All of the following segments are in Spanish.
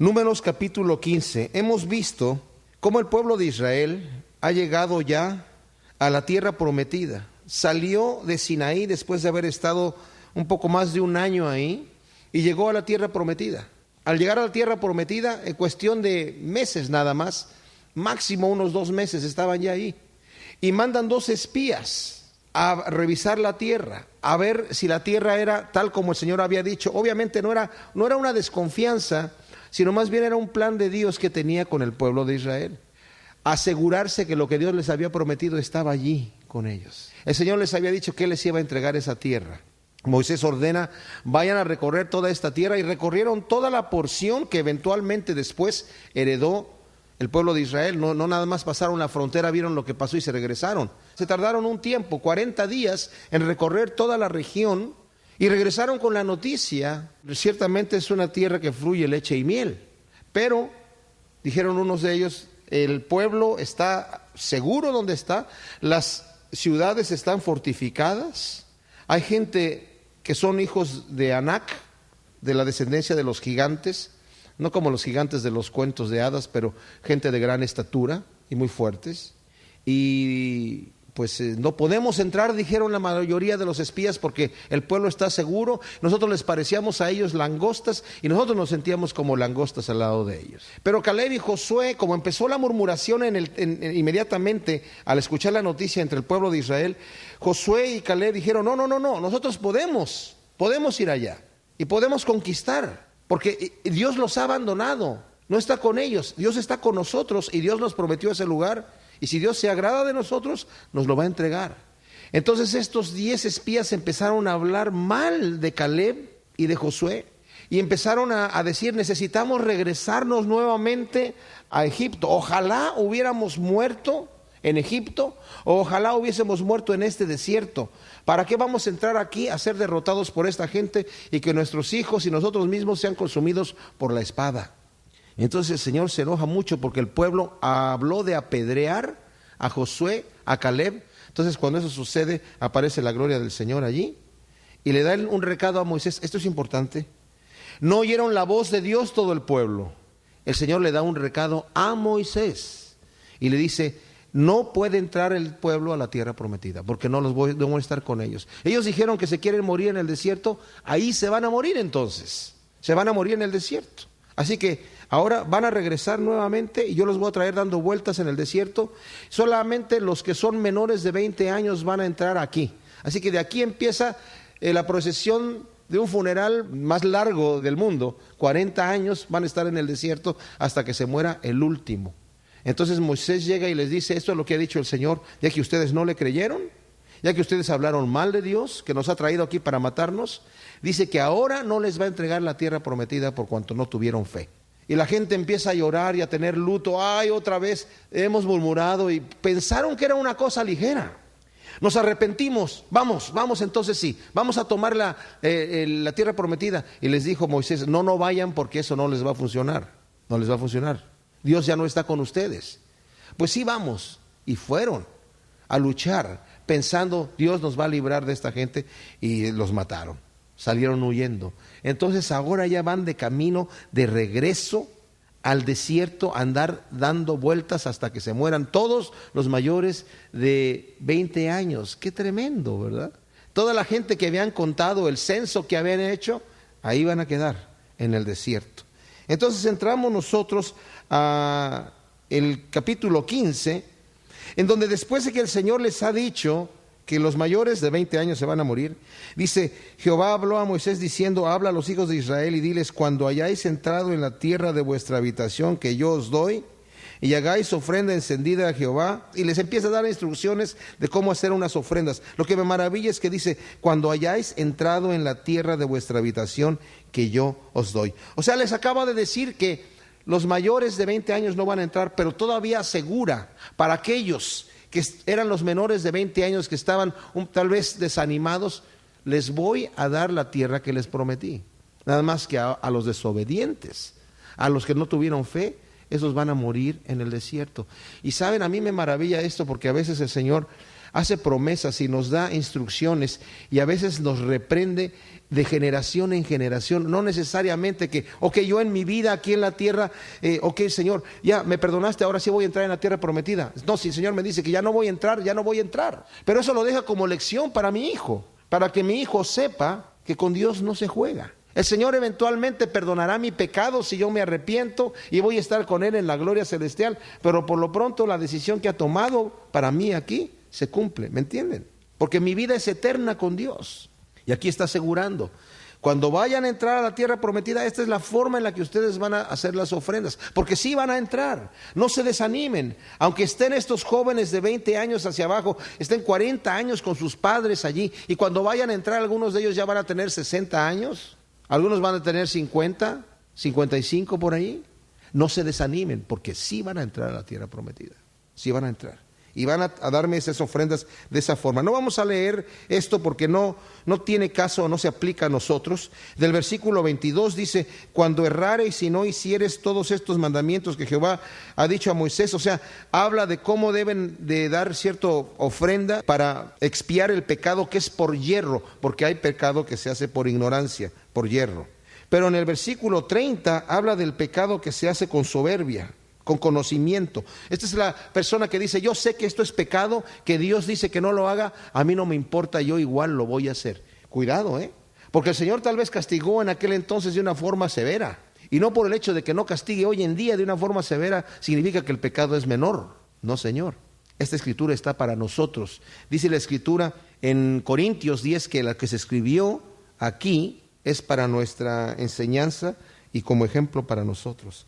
Números capítulo 15. Hemos visto cómo el pueblo de Israel ha llegado ya a la tierra prometida. Salió de Sinaí después de haber estado un poco más de un año ahí y llegó a la tierra prometida. Al llegar a la tierra prometida, en cuestión de meses nada más, máximo unos 2 meses estaban ya ahí. Y mandan 2 espías a revisar la tierra, a ver si la tierra era tal como el Señor había dicho. Obviamente no era una desconfianza, sino más bien era un plan de Dios que tenía con el pueblo de Israel. Asegurarse que lo que Dios les había prometido estaba allí con ellos. El Señor les había dicho que Él les iba a entregar esa tierra. Moisés ordena, vayan a recorrer toda esta tierra, y recorrieron toda la porción que eventualmente después heredó el pueblo de Israel. No nada más pasaron la frontera, vieron lo que pasó y se regresaron. Se tardaron un tiempo, 40 días, en recorrer toda la región y regresaron con la noticia. Ciertamente es una tierra que fluye leche y miel, pero dijeron unos de ellos, el pueblo está seguro donde está, las ciudades están fortificadas, hay gente que son hijos de Anac, de la descendencia de los gigantes, no como los gigantes de los cuentos de hadas, pero gente de gran estatura y muy fuertes. Y pues no podemos entrar, dijeron la mayoría de los espías, porque el pueblo está seguro. Nosotros les parecíamos a ellos langostas y nosotros nos sentíamos como langostas al lado de ellos. Pero Caleb y Josué, como empezó la murmuración inmediatamente al escuchar la noticia entre el pueblo de Israel, Josué y Caleb dijeron, no, nosotros podemos ir allá y podemos conquistar, porque Dios los ha abandonado, no está con ellos, Dios está con nosotros y Dios nos prometió ese lugar. Y si Dios se agrada de nosotros, nos lo va a entregar. Entonces estos 10 espías empezaron a hablar mal de Caleb y de Josué. Y empezaron a decir, necesitamos regresarnos nuevamente a Egipto. Ojalá hubiéramos muerto en Egipto, o ojalá hubiésemos muerto en este desierto. ¿Para qué vamos a entrar aquí a ser derrotados por esta gente y que nuestros hijos y nosotros mismos sean consumidos por la espada? Entonces el Señor se enoja mucho porque el pueblo habló de apedrear a Josué, a Caleb. Entonces cuando eso sucede, aparece la gloria del Señor allí y le da un recado a Moisés. Esto es importante. No oyeron la voz de Dios todo el pueblo. El Señor le da un recado a Moisés y le dice, no puede entrar el pueblo a la tierra prometida, porque no voy a estar con ellos. Ellos dijeron que se quieren morir en el desierto, ahí se van a morir entonces. Se van a morir en el desierto. Así que ahora van a regresar nuevamente y yo los voy a traer dando vueltas en el desierto. Solamente los que son menores de 20 años van a entrar aquí. Así que de aquí empieza la procesión de un funeral más largo del mundo. 40 años van a estar en el desierto hasta que se muera el último. Entonces Moisés llega y les dice, esto es lo que ha dicho el Señor, ya que ustedes no le creyeron, ya que ustedes hablaron mal de Dios, que nos ha traído aquí para matarnos, dice que ahora no les va a entregar la tierra prometida por cuanto no tuvieron fe. Y la gente empieza a llorar y a tener luto. Ay, otra vez hemos murmurado, y pensaron que era una cosa ligera. Nos arrepentimos, vamos entonces sí, vamos a tomar la tierra prometida. Y les dijo Moisés, no vayan porque eso no les va a funcionar, no les va a funcionar. Dios ya no está con ustedes. Pues sí, vamos. Y fueron a luchar pensando, Dios nos va a librar de esta gente, y los mataron. Salieron huyendo. Entonces ahora ya van de camino de regreso al desierto, a andar dando vueltas hasta que se mueran todos los mayores de 20 años. Qué tremendo, ¿verdad? Toda la gente que habían contado, el censo que habían hecho, ahí van a quedar en el desierto. Entonces entramos nosotros a el capítulo 15, en donde después de que el Señor les ha dicho que los mayores de 20 años se van a morir, dice, Jehová habló a Moisés diciendo, habla a los hijos de Israel y diles, cuando hayáis entrado en la tierra de vuestra habitación que yo os doy, y hagáis ofrenda encendida a Jehová, y les empieza a dar instrucciones de cómo hacer unas ofrendas. Lo que me maravilla es que dice, cuando hayáis entrado en la tierra de vuestra habitación que yo os doy. O sea, les acaba de decir que los mayores de 20 años no van a entrar, pero todavía asegura para aquellos que eran los menores de 20 años que estaban tal vez desanimados, les voy a dar la tierra que les prometí. Nada más que a los desobedientes, a los que no tuvieron fe, esos van a morir en el desierto. Y saben, a mí me maravilla esto porque a veces el Señor hace promesas y nos da instrucciones y a veces nos reprende de generación en generación. No necesariamente que, yo en mi vida aquí en la tierra, Señor, ya me perdonaste, ahora sí voy a entrar en la tierra prometida. No, si el Señor me dice que ya no voy a entrar, ya no voy a entrar. Pero eso lo deja como lección para mi hijo, para que mi hijo sepa que con Dios no se juega. El Señor eventualmente perdonará mi pecado si yo me arrepiento y voy a estar con Él en la gloria celestial, pero por lo pronto la decisión que ha tomado para mí aquí se cumple, ¿me entienden? Porque mi vida es eterna con Dios. Y aquí está asegurando, cuando vayan a entrar a la tierra prometida, esta es la forma en la que ustedes van a hacer las ofrendas, porque sí van a entrar, no se desanimen, aunque estén estos jóvenes de 20 años hacia abajo, estén 40 años con sus padres allí, y cuando vayan a entrar algunos de ellos ya van a tener 60 años, algunos van a tener 50, 55 por ahí. No se desanimen, porque sí van a entrar a la tierra prometida. Sí van a entrar. Y van a darme esas ofrendas de esa forma. No vamos a leer esto porque no tiene caso, no se aplica a nosotros. Del versículo 22 dice, cuando errareis y no hicieres todos estos mandamientos que Jehová ha dicho a Moisés. O sea, habla de cómo deben de dar cierta ofrenda para expiar el pecado que es por yerro, porque hay pecado que se hace por ignorancia, por yerro. Pero en el versículo 30 habla del pecado que se hace con soberbia, con conocimiento. Esta es la persona que dice, yo sé que esto es pecado, que Dios dice que no lo haga, a mí no me importa, yo igual lo voy a hacer. Cuidado, porque el Señor tal vez castigó en aquel entonces de una forma severa, y no por el hecho de que no castigue hoy en día de una forma severa significa que el pecado es menor. No, Señor. Esta escritura está para nosotros. Dice la escritura en Corintios 10 que la que se escribió aquí es para nuestra enseñanza y como ejemplo para nosotros.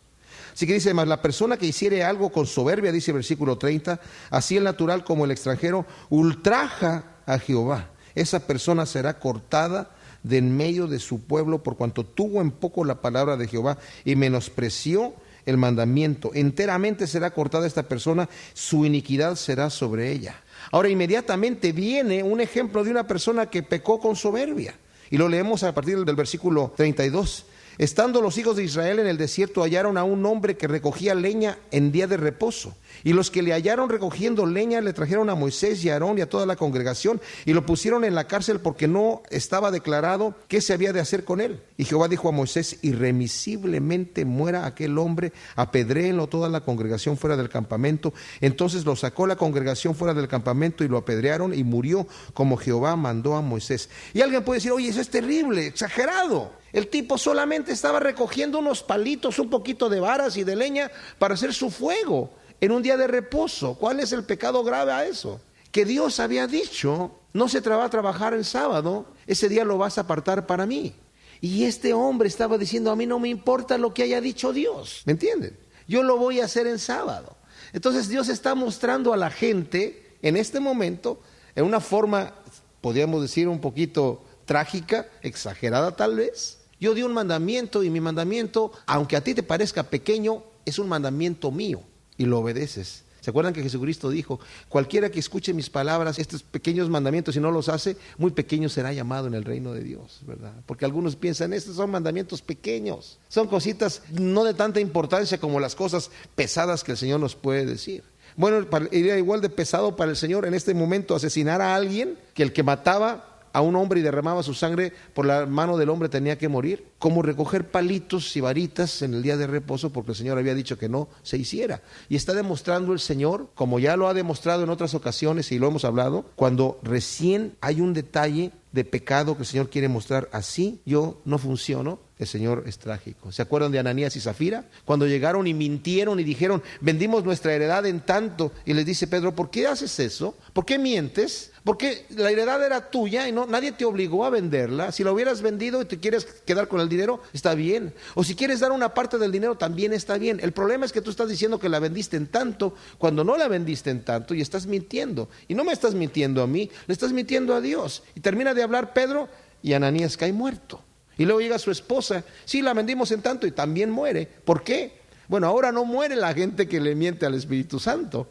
Así que dice además, la persona que hiciere algo con soberbia, dice el versículo 30, así el natural como el extranjero, ultraja a Jehová. Esa persona será cortada de en medio de su pueblo por cuanto tuvo en poco la palabra de Jehová y menospreció el mandamiento. Enteramente será cortada esta persona, su iniquidad será sobre ella. Ahora inmediatamente viene un ejemplo de una persona que pecó con soberbia. Y lo leemos a partir del versículo 32. Estando los hijos de Israel en el desierto, hallaron a un hombre que recogía leña en día de reposo. Y los que le hallaron recogiendo leña le trajeron a Moisés y a Aarón y a toda la congregación y lo pusieron en la cárcel porque no estaba declarado qué se había de hacer con él. Y Jehová dijo a Moisés, irremisiblemente muera aquel hombre, apedréenlo toda la congregación fuera del campamento. Entonces lo sacó la congregación fuera del campamento y lo apedrearon y murió como Jehová mandó a Moisés. Y alguien puede decir, oye, eso es terrible, exagerado. El tipo solamente estaba recogiendo unos palitos, un poquito de varas y de leña para hacer su fuego en un día de reposo. ¿Cuál es el pecado grave a eso? Que Dios había dicho, no se va a trabajar el sábado, ese día lo vas a apartar para mí. Y este hombre estaba diciendo, a mí no me importa lo que haya dicho Dios, ¿me entienden? Yo lo voy a hacer en sábado. Entonces Dios está mostrando a la gente en este momento, en una forma, podríamos decir un poquito trágica, exagerada tal vez. Yo di un mandamiento y mi mandamiento, aunque a ti te parezca pequeño, es un mandamiento mío y lo obedeces. ¿Se acuerdan que Jesucristo dijo, cualquiera que escuche mis palabras, estos pequeños mandamientos y no los hace, muy pequeño será llamado en el reino de Dios, ¿verdad? Porque algunos piensan, estos son mandamientos pequeños, son cositas no de tanta importancia como las cosas pesadas que el Señor nos puede decir. Bueno, iría igual de pesado para el Señor en este momento asesinar a alguien que el que mataba a un hombre y derramaba su sangre por la mano del hombre tenía que morir, como recoger palitos y varitas en el día de reposo porque el Señor había dicho que no se hiciera. Y está demostrando el Señor, como ya lo ha demostrado en otras ocasiones y lo hemos hablado, cuando recién hay un detalle de pecado que el Señor quiere mostrar, así yo no funciono, el Señor es trágico. ¿Se acuerdan de Ananías y Zafira? Cuando llegaron y mintieron y dijeron, vendimos nuestra heredad en tanto. Y les dice Pedro, ¿por qué haces eso? ¿Por qué mientes? Porque la heredad era tuya y nadie te obligó a venderla. Si la hubieras vendido y te quieres quedar con el dinero, está bien. O si quieres dar una parte del dinero, también está bien. El problema es que tú estás diciendo que la vendiste en tanto, cuando no la vendiste en tanto y estás mintiendo. Y no me estás mintiendo a mí, le estás mintiendo a Dios. Y termina de hablar Pedro y Ananías cae muerto. Y luego llega su esposa, sí, la vendimos en tanto y también muere. ¿Por qué? Bueno, ahora no muere la gente que le miente al Espíritu Santo.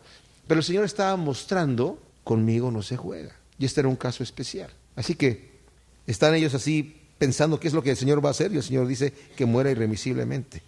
Pero el Señor estaba mostrando, conmigo no se juega. Y este era un caso especial. Así que están ellos así pensando qué es lo que el Señor va a hacer y el Señor dice que muera irremisiblemente.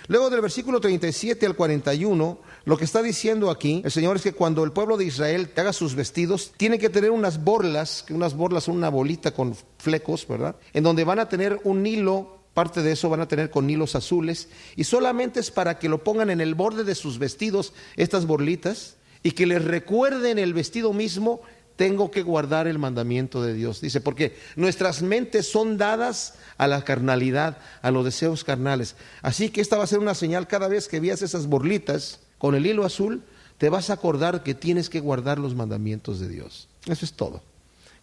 Luego del versículo 37 al 41, lo que está diciendo aquí el Señor es que cuando el pueblo de Israel haga sus vestidos, tiene que tener unas borlas, que unas borlas son una bolita con flecos, ¿verdad? En donde van a tener un hilo, parte de eso van a tener con hilos azules, y solamente es para que lo pongan en el borde de sus vestidos, estas borlitas, y que les recuerden el vestido mismo. Tengo que guardar el mandamiento de Dios. Dice, porque nuestras mentes son dadas a la carnalidad, a los deseos carnales. Así que esta va a ser una señal. Cada vez que veas esas borlitas con el hilo azul, te vas a acordar que tienes que guardar los mandamientos de Dios. Eso es todo.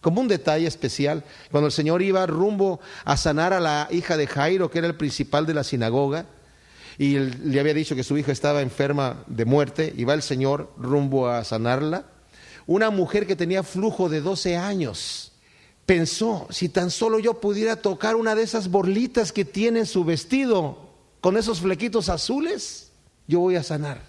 Como un detalle especial, cuando el Señor iba rumbo a sanar a la hija de Jairo, que era el principal de la sinagoga, y le había dicho que su hija estaba enferma de muerte, y va el Señor rumbo a sanarla. Una mujer que tenía flujo de 12 años pensó, si tan solo yo pudiera tocar una de esas borlitas que tiene en su vestido, con esos flequitos azules, yo voy a sanar.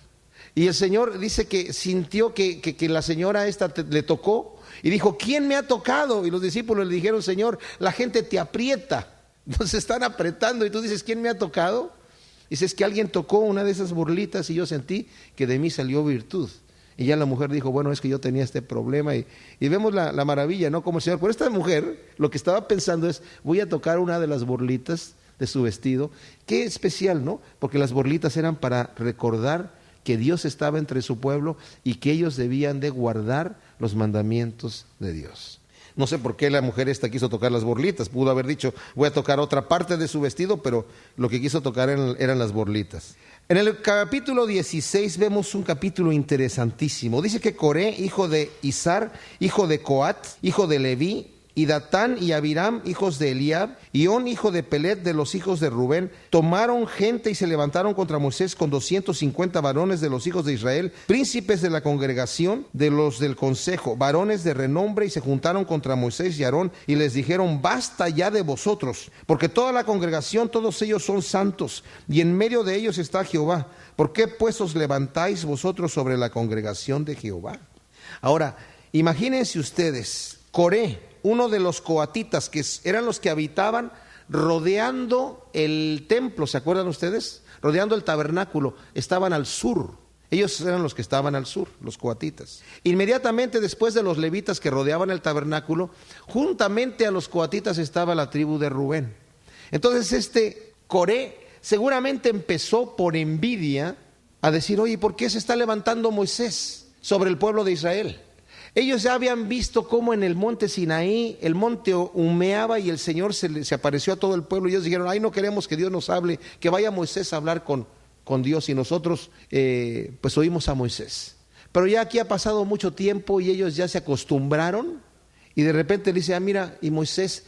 Y el Señor dice que sintió que la señora esta le tocó y dijo, ¿quién me ha tocado? Y los discípulos le dijeron, Señor, la gente te aprieta, nos están apretando. Y tú dices, ¿quién me ha tocado? Dices que alguien tocó una de esas borlitas y yo sentí que de mí salió virtud. Y ya la mujer dijo, bueno, es que yo tenía este problema. Y vemos la maravilla, ¿no? Como el Señor, pero esta mujer lo que estaba pensando es, voy a tocar una de las borlitas de su vestido. Qué especial, ¿no? Porque las borlitas eran para recordar que Dios estaba entre su pueblo y que ellos debían de guardar los mandamientos de Dios. No sé por qué la mujer esta quiso tocar las borlitas. Pudo haber dicho, voy a tocar otra parte de su vestido, pero lo que quiso tocar eran las borlitas. En el capítulo 16 vemos un capítulo interesantísimo. Dice que Coré, hijo de Izar, hijo de Coat, hijo de Leví, y Datán y Abiram, hijos de Eliab, y On, hijo de Pelet, de los hijos de Rubén, tomaron gente y se levantaron contra Moisés con 250 varones de los hijos de Israel, príncipes de la congregación, de los del consejo, varones de renombre, y se juntaron contra Moisés y Aarón, y les dijeron, basta ya de vosotros, porque toda la congregación, todos ellos son santos, y en medio de ellos está Jehová. ¿Por qué pues os levantáis vosotros sobre la congregación de Jehová? Ahora, imagínense ustedes, Coré, uno de los coatitas, que eran los que habitaban rodeando el templo, ¿se acuerdan ustedes? Rodeando el tabernáculo, estaban al sur. Ellos eran los que estaban al sur, los coatitas. Inmediatamente después de los levitas que rodeaban el tabernáculo, juntamente a los coatitas estaba la tribu de Rubén. Entonces este Coré seguramente empezó por envidia a decir, oye, ¿por qué se está levantando Moisés sobre el pueblo de Israel? Ellos ya habían visto cómo en el monte Sinaí el monte humeaba y el Señor se apareció a todo el pueblo. Y ellos dijeron, ay, no queremos que Dios nos hable, que vaya Moisés a hablar con Dios. Y nosotros pues oímos a Moisés. Pero ya aquí ha pasado mucho tiempo y ellos ya se acostumbraron. Y de repente le dice, mira, y Moisés,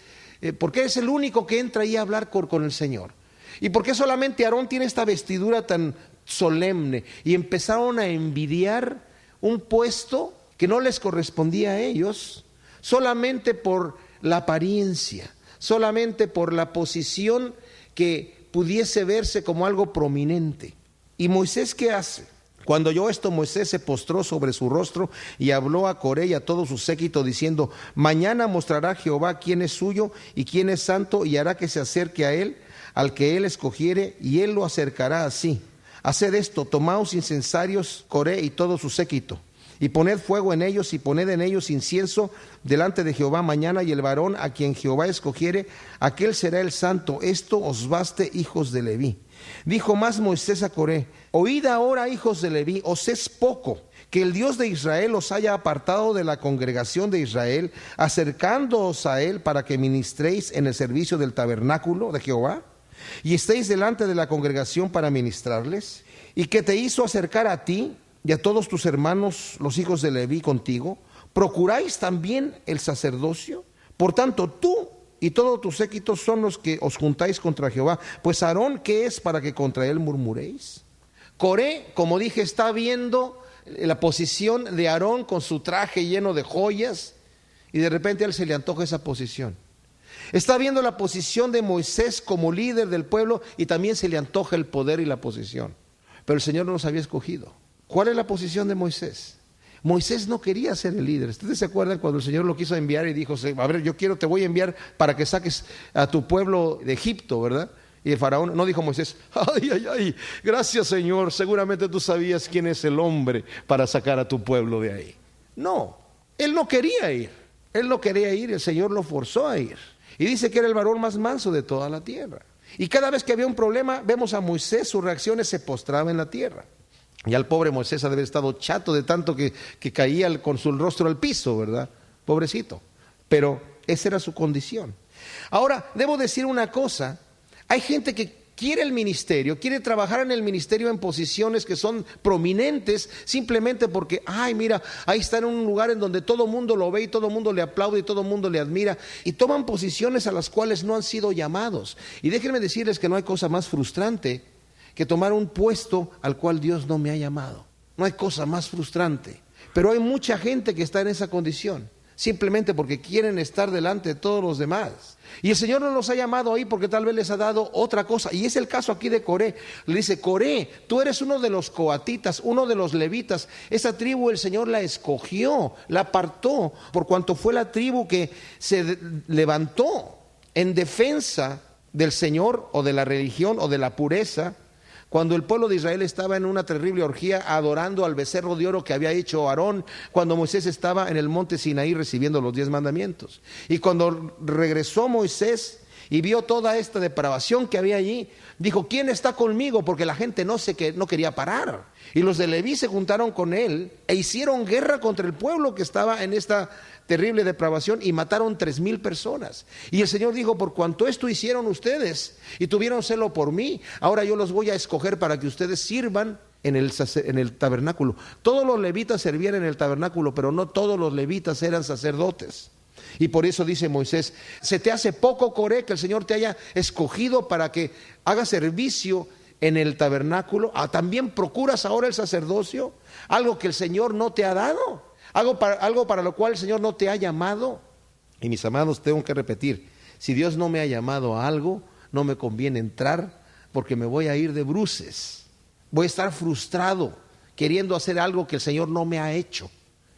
¿por qué es el único que entra ahí a hablar con el Señor? ¿Y por qué solamente Aarón tiene esta vestidura tan solemne? Y empezaron a envidiar un puesto que no les correspondía a ellos, solamente por la apariencia, solamente por la posición que pudiese verse como algo prominente. ¿Y Moisés qué hace? Cuando oyó esto, Moisés se postró sobre su rostro y habló a Coré y a todo su séquito diciendo, mañana mostrará Jehová quién es suyo y quién es santo, y hará que se acerque a él, al que él escogiere, y él lo acercará así. Haced esto, tomaos incensarios, Coré y todo su séquito, y poned fuego en ellos, y poned en ellos incienso delante de Jehová mañana, y el varón a quien Jehová escogiere, aquel será el santo. Esto os baste, hijos de Leví. Dijo más Moisés a Coré, oíd ahora, hijos de Leví, os es poco que el Dios de Israel os haya apartado de la congregación de Israel, acercándoos a él para que ministréis en el servicio del tabernáculo de Jehová, y estéis delante de la congregación para ministrarles, y que te hizo acercar a ti y a todos tus hermanos, los hijos de Leví, contigo. ¿Procuráis también el sacerdocio? Por tanto, tú y todo tu séquito son los que os juntáis contra Jehová. Pues Aarón, ¿qué es para que contra él murmuréis? Coré, como dije, está viendo la posición de Aarón con su traje lleno de joyas, y de repente a él se le antoja esa posición. Está viendo la posición de Moisés como líder del pueblo, y también se le antoja el poder y la posición. Pero el Señor no los había escogido. ¿Cuál es la posición de Moisés? Moisés no quería ser el líder. ¿Ustedes se acuerdan cuando el Señor lo quiso enviar y dijo, a ver, te voy a enviar para que saques a tu pueblo de Egipto, ¿verdad? Y el faraón, no dijo Moisés, ay, ay, ay, gracias Señor, seguramente tú sabías quién es el hombre para sacar a tu pueblo de ahí. No, él no quería ir, el Señor lo forzó a ir. Y dice que era el varón más manso de toda la tierra. Y cada vez que había un problema, vemos a Moisés, sus reacciones, se postraba en la tierra. Y al pobre Moisés ha de haber estado chato de tanto que caía con su rostro al piso, ¿verdad? Pobrecito. Pero esa era su condición. Ahora, debo decir una cosa. Hay gente que quiere el ministerio, quiere trabajar en el ministerio en posiciones que son prominentes simplemente porque, ay, mira, ahí está en un lugar en donde todo mundo lo ve y todo mundo le aplaude y todo mundo le admira, y toman posiciones a las cuales no han sido llamados. Y déjenme decirles que no hay cosa más frustrante que tomar un puesto al cual Dios no me ha llamado. No hay cosa más frustrante. Pero hay mucha gente que está en esa condición, simplemente porque quieren estar delante de todos los demás. Y el Señor no los ha llamado ahí porque tal vez les ha dado otra cosa. Y es el caso aquí de Coré. Le dice, Coré, tú eres uno de los coatitas, uno de los levitas. Esa tribu el Señor la escogió, la apartó, por cuanto fue la tribu que se levantó en defensa del Señor o de la religión o de la pureza. Cuando el pueblo de Israel estaba en una terrible orgía adorando al becerro de oro que había hecho Aarón, cuando Moisés estaba en el monte Sinaí recibiendo los 10 mandamientos. Y cuando regresó Moisés y vio toda esta depravación que había allí, dijo, ¿quién está conmigo? Porque la gente no quería parar. Y los de Leví se juntaron con él e hicieron guerra contra el pueblo que estaba en esta terrible depravación y mataron 3,000 personas. Y el Señor dijo, por cuanto esto hicieron ustedes y tuvieron celo por mí, ahora yo los voy a escoger para que ustedes sirvan en el tabernáculo. Todos los levitas servían en el tabernáculo, pero no todos los levitas eran sacerdotes. Y por eso dice Moisés, ¿se te hace poco, Coré, que el Señor te haya escogido para que haga servicio en el tabernáculo? ¿También procuras ahora el sacerdocio? Algo que el Señor no te ha dado, algo para lo cual el Señor no te ha llamado. Y mis amados, tengo que repetir, si Dios no me ha llamado a algo, no me conviene entrar, porque me voy a ir de bruces. Voy a estar frustrado queriendo hacer algo que el Señor no me ha hecho,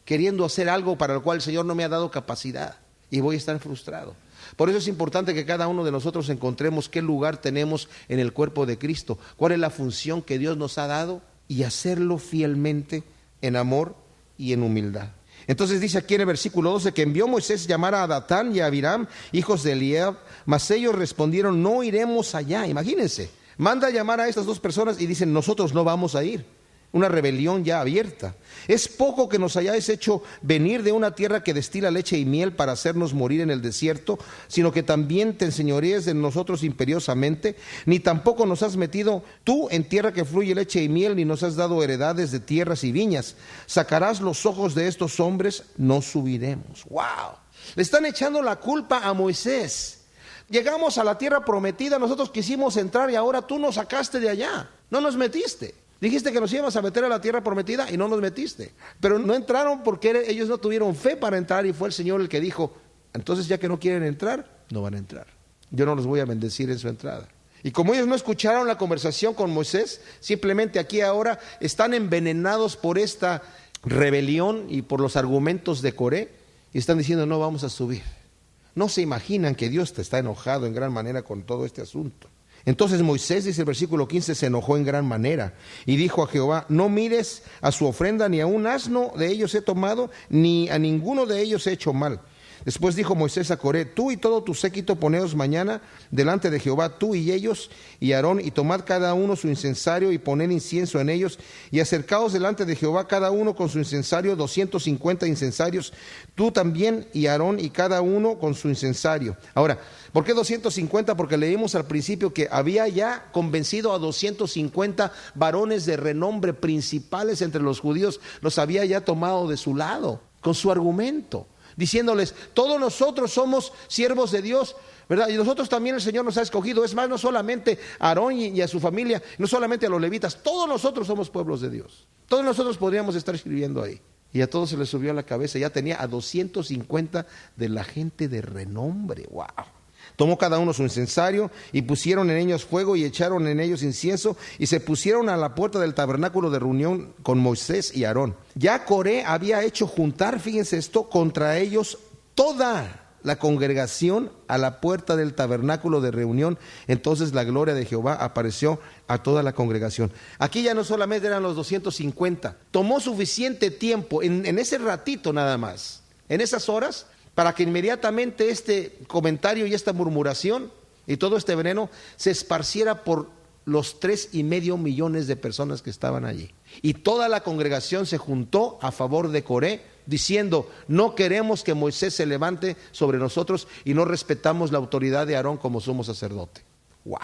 queriendo hacer algo para lo cual el Señor no me ha dado capacidad, y voy a estar frustrado. Por eso es importante que cada uno de nosotros encontremos qué lugar tenemos en el cuerpo de Cristo, cuál es la función que Dios nos ha dado, y hacerlo fielmente en amor y en humildad. Entonces dice aquí en el versículo 12 que envió Moisés llamar a Datán y a Abiram, hijos de Eliab, mas ellos respondieron, no iremos allá. Imagínense, manda a llamar a estas dos personas y dicen, nosotros no vamos a ir. Una rebelión ya abierta. Es poco que nos hayáis hecho venir de una tierra que destila leche y miel para hacernos morir en el desierto, sino que también te enseñorees de nosotros imperiosamente, ni tampoco nos has metido tú en tierra que fluye leche y miel, ni nos has dado heredades de tierras y viñas. Sacarás los ojos de estos hombres, no subiremos. ¡Wow! Le están echando la culpa a Moisés. Llegamos a la tierra prometida, nosotros quisimos entrar y ahora tú nos sacaste de allá, no nos metiste. Dijiste que nos íbamos a meter a la tierra prometida y no nos metiste. Pero no entraron porque ellos no tuvieron fe para entrar, y fue el Señor el que dijo, entonces ya que no quieren entrar, no van a entrar. Yo no los voy a bendecir en su entrada. Y como ellos no escucharon la conversación con Moisés, simplemente aquí ahora están envenenados por esta rebelión y por los argumentos de Coré, y están diciendo, no vamos a subir. No se imaginan que Dios te está enojado en gran manera con todo este asunto. Entonces Moisés, dice el versículo 15, se enojó en gran manera y dijo a Jehová, no mires a su ofrenda, ni a un asno de ellos he tomado, ni a ninguno de ellos he hecho mal. Después dijo Moisés a Coré, tú y todo tu séquito poneos mañana delante de Jehová, tú y ellos y Aarón, y tomad cada uno su incensario y poned incienso en ellos, y acercaos delante de Jehová cada uno con su incensario, 250 incensarios, tú también y Aarón y cada uno con su incensario. Ahora, ¿por qué 250? Porque leímos al principio que había ya convencido a 250 varones de renombre principales entre los judíos, los había ya tomado de su lado con su argumento, diciéndoles, todos nosotros somos siervos de Dios, ¿verdad? Y nosotros también el Señor nos ha escogido. Es más, no solamente a Aarón y a su familia, no solamente a los levitas, todos nosotros somos pueblos de Dios. Todos nosotros podríamos estar escribiendo ahí. Y a todos se les subió a la cabeza, ya tenía a 250 de la gente de renombre. ¡Wow! Tomó cada uno su incensario y pusieron en ellos fuego y echaron en ellos incienso y se pusieron a la puerta del tabernáculo de reunión con Moisés y Aarón. Ya Coré había hecho juntar, fíjense esto, contra ellos toda la congregación a la puerta del tabernáculo de reunión, entonces la gloria de Jehová apareció a toda la congregación. Aquí ya no solamente eran los 250, tomó suficiente tiempo, en ese ratito nada más, en esas horas, para que inmediatamente este comentario y esta murmuración y todo este veneno se esparciera por los 3,5 millones de personas que estaban allí. Y toda la congregación se juntó a favor de Coré, diciendo: no queremos que Moisés se levante sobre nosotros y no respetamos la autoridad de Aarón como sumo sacerdote. ¡Wow!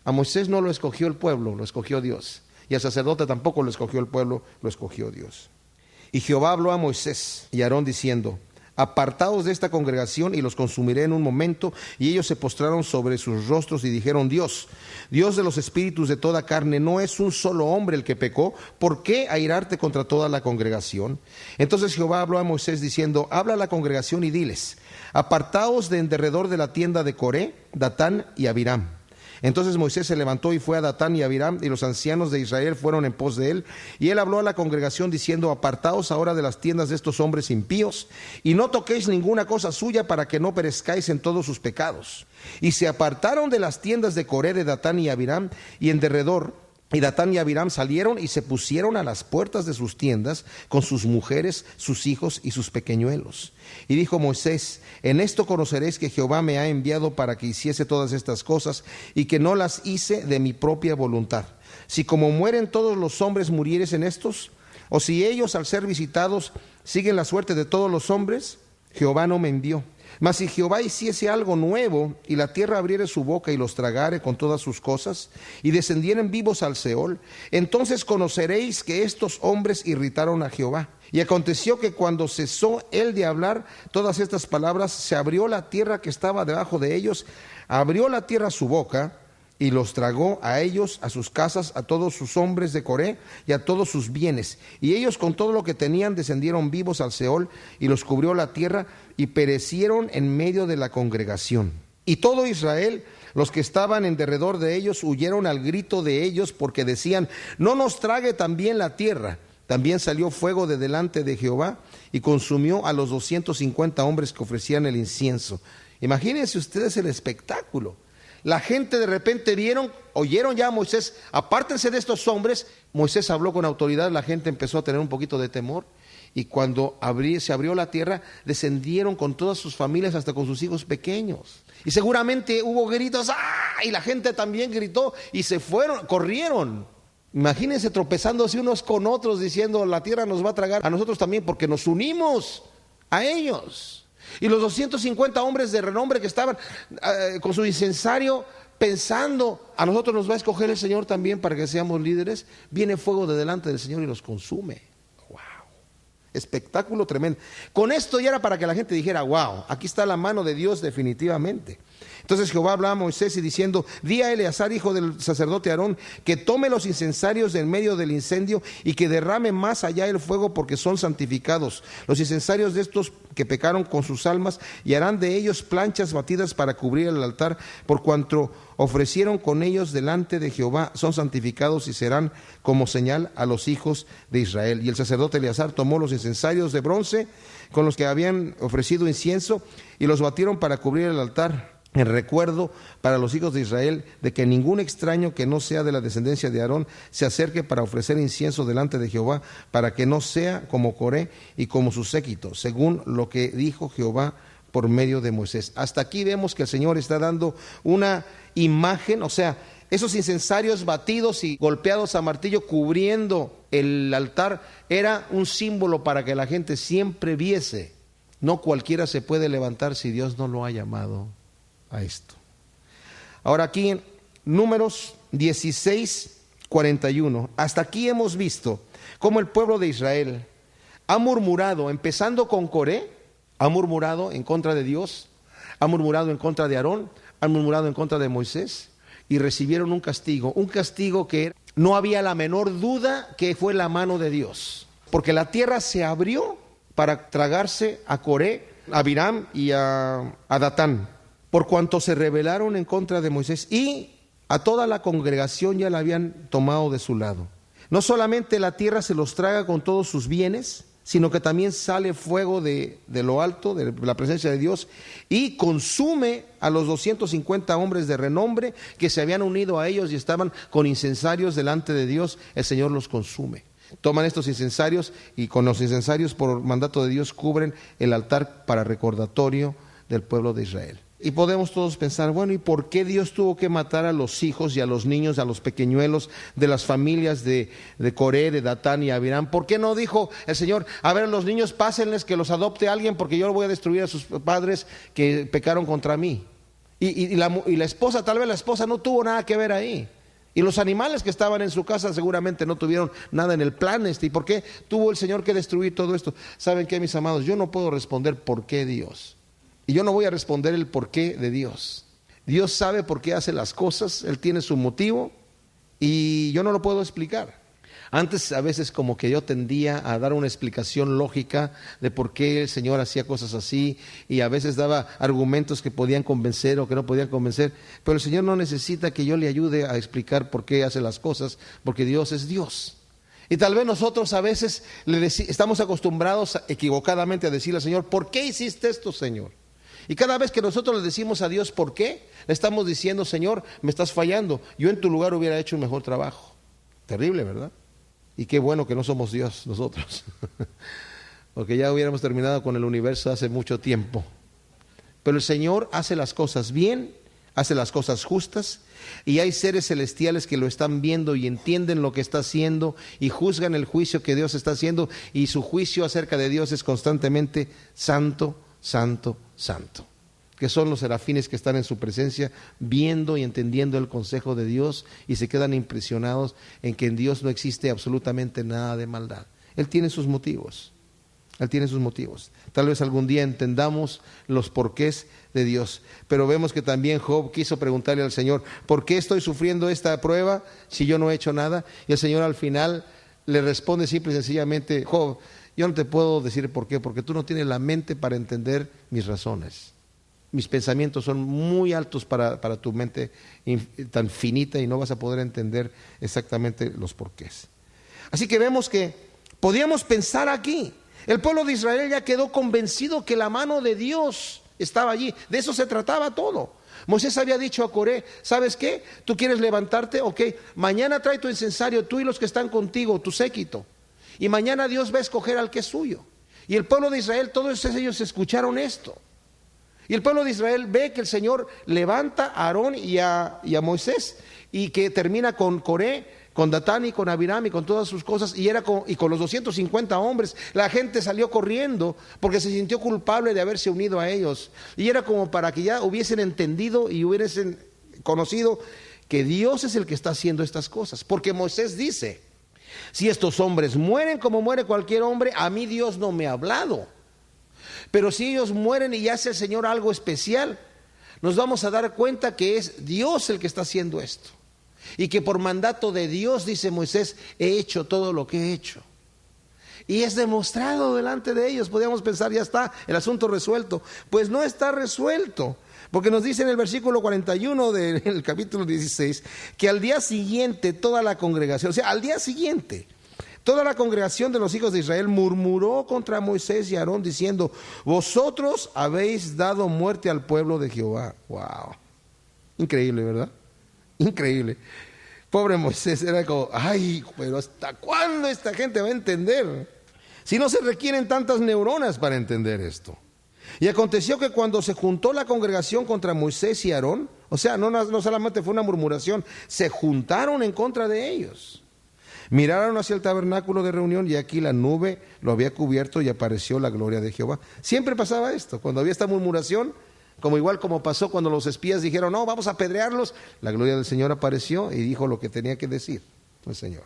A Moisés no lo escogió el pueblo, lo escogió Dios. Y al sacerdote tampoco lo escogió el pueblo, lo escogió Dios. Y Jehová habló a Moisés y a Aarón diciendo: apartaos de esta congregación y los consumiré en un momento. Y ellos se postraron sobre sus rostros y dijeron: Dios de los espíritus de toda carne, ¿no es un solo hombre el que pecó? ¿Por qué airarte contra toda la congregación? Entonces Jehová habló a Moisés diciendo: habla a la congregación y diles: apartaos de en derredor de la tienda de Coré, Datán y Abiram. Entonces Moisés se levantó y fue a Datán y Abiram, y los ancianos de Israel fueron en pos de él. Y él habló a la congregación diciendo: apartaos ahora de las tiendas de estos hombres impíos, y no toquéis ninguna cosa suya, para que no perezcáis en todos sus pecados. Y se apartaron de las tiendas de Coré, de Datán y Abiram, y en derredor. Y Datán y Abiram salieron y se pusieron a las puertas de sus tiendas con sus mujeres, sus hijos y sus pequeñuelos. Y dijo Moisés: en esto conoceréis que Jehová me ha enviado para que hiciese todas estas cosas, y que no las hice de mi propia voluntad. Si como mueren todos los hombres murieres en estos, o si ellos al ser visitados siguen la suerte de todos los hombres, Jehová no me envió. Mas si Jehová hiciese algo nuevo, y la tierra abriere su boca y los tragare con todas sus cosas, y descendieren vivos al Seol, entonces conoceréis que estos hombres irritaron a Jehová. Y aconteció que cuando cesó él de hablar todas estas palabras, se abrió la tierra que estaba debajo de ellos, abrió la tierra su boca, y los tragó a ellos, a sus casas, a todos sus hombres de Coré y a todos sus bienes. Y ellos con todo lo que tenían descendieron vivos al Seol, y los cubrió la tierra, y perecieron en medio de la congregación. Y todo Israel, los que estaban en derredor de ellos, huyeron al grito de ellos, porque decían: no nos trague también la tierra. También salió fuego de delante de Jehová, y consumió a los 250 hombres que ofrecían el incienso. Imagínense ustedes el espectáculo. La gente de repente oyeron ya a Moisés: apártense de estos hombres. Moisés habló con autoridad, la gente empezó a tener un poquito de temor, y cuando se abrió la tierra, descendieron con todas sus familias, hasta con sus hijos pequeños. Y seguramente hubo gritos, ¡ah! Y la gente también gritó, y se fueron, corrieron. Imagínense tropezándose unos con otros, diciendo: la tierra nos va a tragar a nosotros también, porque nos unimos a ellos. Y los 250 hombres de renombre que estaban con su incensario, pensando: a nosotros nos va a escoger el Señor también para que seamos líderes. Viene fuego de delante del Señor y los consume. ¡Wow! Espectáculo tremendo. Con esto ya era para que la gente dijera: wow, aquí está la mano de Dios definitivamente. Entonces Jehová hablaba a Moisés y diciendo: di a Eleazar, hijo del sacerdote Aarón, que tome los incensarios de en medio del incendio, y que derrame más allá el fuego, porque son santificados los incensarios de estos que pecaron con sus almas, y harán de ellos planchas batidas para cubrir el altar, por cuanto ofrecieron con ellos delante de Jehová, son santificados y serán como señal a los hijos de Israel. Y el sacerdote Eleazar tomó los incensarios de bronce con los que habían ofrecido incienso, y los batieron para cubrir el altar, en recuerdo para los hijos de Israel, de que ningún extraño que no sea de la descendencia de Aarón se acerque para ofrecer incienso delante de Jehová, para que no sea como Coré y como su séquito, según lo que dijo Jehová por medio de Moisés. Hasta aquí vemos que el Señor está dando una imagen, o sea, esos incensarios batidos y golpeados a martillo cubriendo el altar era un símbolo para que la gente siempre viese: no cualquiera se puede levantar si Dios no lo ha llamado a esto. Ahora aquí en Números 16:41, hasta aquí hemos visto cómo el pueblo de Israel ha murmurado, empezando con Coré, ha murmurado en contra de Dios, ha murmurado en contra de Aarón, ha murmurado en contra de Moisés, y recibieron un castigo que no había la menor duda que fue la mano de Dios, porque la tierra se abrió para tragarse a Coré, a Abiram y a Datán, por cuanto se rebelaron en contra de Moisés, y a toda la congregación ya la habían tomado de su lado. No solamente la tierra se los traga con todos sus bienes, sino que también sale fuego de lo alto, de la presencia de Dios, y consume a los 250 hombres de renombre que se habían unido a ellos y estaban con incensarios delante de Dios. El Señor los consume. Toman estos incensarios y con los incensarios por mandato de Dios cubren el altar para recordatorio del pueblo de Israel. Y podemos todos pensar, bueno, ¿y por qué Dios tuvo que matar a los hijos y a los niños, a los pequeñuelos de las familias de Coré, de Datán y Abiram? ¿Por qué no dijo el Señor, a ver, los niños pásenles, que los adopte alguien, porque yo voy a destruir a sus padres que pecaron contra mí? Y la esposa, tal vez la esposa no tuvo nada que ver ahí. Y los animales que estaban en su casa seguramente no tuvieron nada en el plan ¿Y por qué tuvo el Señor que destruir todo esto? ¿Saben qué, mis amados? Yo no puedo responder por qué Dios. Y yo no voy a responder el porqué de Dios. Dios sabe por qué hace las cosas, Él tiene su motivo y yo no lo puedo explicar. Antes a veces como que yo tendía a dar una explicación lógica de por qué el Señor hacía cosas así y a veces daba argumentos que podían convencer o que no podían convencer, pero el Señor no necesita que yo le ayude a explicar por qué hace las cosas, porque Dios es Dios. Y tal vez nosotros a veces estamos acostumbrados equivocadamente a decirle al Señor, ¿por qué hiciste esto, Señor? Y cada vez que nosotros le decimos a Dios ¿por qué?, le estamos diciendo, Señor, me estás fallando, yo en tu lugar hubiera hecho un mejor trabajo. Terrible, ¿verdad? Y qué bueno que no somos Dios nosotros, porque ya hubiéramos terminado con el universo hace mucho tiempo. Pero el Señor hace las cosas bien, hace las cosas justas, y hay seres celestiales que lo están viendo y entienden lo que está haciendo y juzgan el juicio que Dios está haciendo, y su juicio acerca de Dios es constantemente santo, santo, santo, que son los serafines que están en su presencia viendo y entendiendo el consejo de Dios y se quedan impresionados en que en Dios no existe absolutamente nada de maldad. Él tiene sus motivos, Él tiene sus motivos. Tal vez algún día entendamos los porqués de Dios, pero vemos que también Job quiso preguntarle al Señor, ¿por qué estoy sufriendo esta prueba si yo no he hecho nada? Y el Señor al final le responde simple y sencillamente, Job, yo no te puedo decir por qué, porque tú no tienes la mente para entender mis razones. Mis pensamientos son muy altos para tu mente tan finita y no vas a poder entender exactamente los porqués. Así que vemos que podíamos pensar aquí, el pueblo de Israel ya quedó convencido que la mano de Dios estaba allí, de eso se trataba todo. Moisés había dicho a Coré, ¿sabes qué? ¿Tú quieres levantarte? Ok, mañana trae tu incensario, tú y los que están contigo, tu séquito. Y mañana Dios va a escoger al que es suyo. Y el pueblo de Israel, todos ellos escucharon esto. Y el pueblo de Israel ve que el Señor levanta a Aarón y a Moisés, y que termina con Coré, con Datán y con Abiram y con todas sus cosas, y con los 250 hombres. La gente salió corriendo porque se sintió culpable de haberse unido a ellos. Y era como para que ya hubiesen entendido y hubiesen conocido que Dios es el que está haciendo estas cosas. Porque Moisés dice, si estos hombres mueren como muere cualquier hombre, a mí Dios no me ha hablado. Pero si ellos mueren y hace el Señor algo especial, nos vamos a dar cuenta que es Dios el que está haciendo esto. Y que por mandato de Dios, dice Moisés, he hecho todo lo que he hecho. Y es demostrado delante de ellos. Podríamos pensar, ya está el asunto resuelto. Pues no está resuelto. Porque nos dice en el versículo 41 del capítulo 16, que al día siguiente toda la congregación, o sea, al día siguiente, toda la congregación de los hijos de Israel murmuró contra Moisés y Aarón diciendo, vosotros habéis dado muerte al pueblo de Jehová. Wow, increíble, ¿verdad? Increíble. Pobre Moisés, era como, ay, pero ¿hasta cuándo esta gente va a entender? Si no se requieren tantas neuronas para entender esto. Y aconteció que cuando se juntó la congregación contra Moisés y Aarón, o sea, no solamente fue una murmuración, se juntaron en contra de ellos. Miraron hacia el tabernáculo de reunión y aquí la nube lo había cubierto y apareció la gloria de Jehová. Siempre pasaba esto, cuando había esta murmuración, igual como pasó cuando los espías dijeron, no, vamos a apedrearlos, la gloria del Señor apareció y dijo lo que tenía que decir el Señor.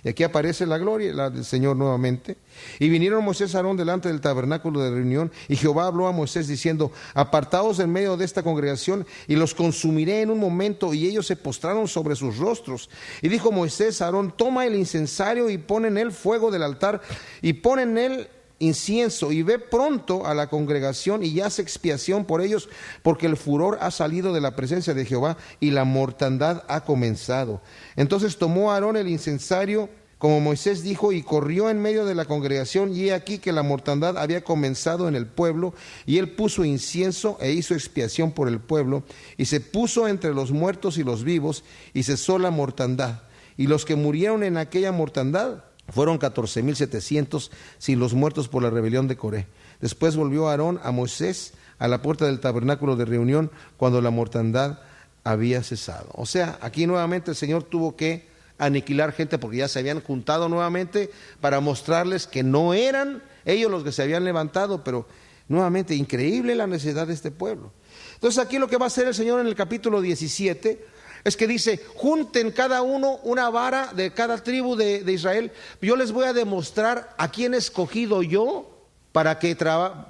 Y aquí aparece la gloria del Señor nuevamente. Y vinieron Moisés y Aarón delante del tabernáculo de reunión, y Jehová habló a Moisés diciendo, apartaos en medio de esta congregación, y los consumiré en un momento. Y ellos se postraron sobre sus rostros. Y dijo Moisés a Aarón, toma el incensario y pon en él fuego del altar, y pon en él incienso, y ve pronto a la congregación y haz expiación por ellos, porque el furor ha salido de la presencia de Jehová y la mortandad ha comenzado. Entonces tomó Aarón el incensario como Moisés dijo, y corrió en medio de la congregación, y he aquí que la mortandad había comenzado en el pueblo, y él puso incienso e hizo expiación por el pueblo, y se puso entre los muertos y los vivos, y cesó la mortandad. Y los que murieron en aquella mortandad fueron 14,700, sin los muertos por la rebelión de Coré. Después volvió Aarón a Moisés a la puerta del tabernáculo de reunión, cuando la mortandad había cesado. O sea, aquí nuevamente el Señor tuvo que aniquilar gente porque ya se habían juntado nuevamente para mostrarles que no eran ellos los que se habían levantado, pero nuevamente increíble la necesidad de este pueblo. Entonces aquí lo que va a hacer el Señor en el capítulo 17 es que dice: junten cada uno una vara de cada tribu de Israel. Yo les voy a demostrar a quién he escogido yo para que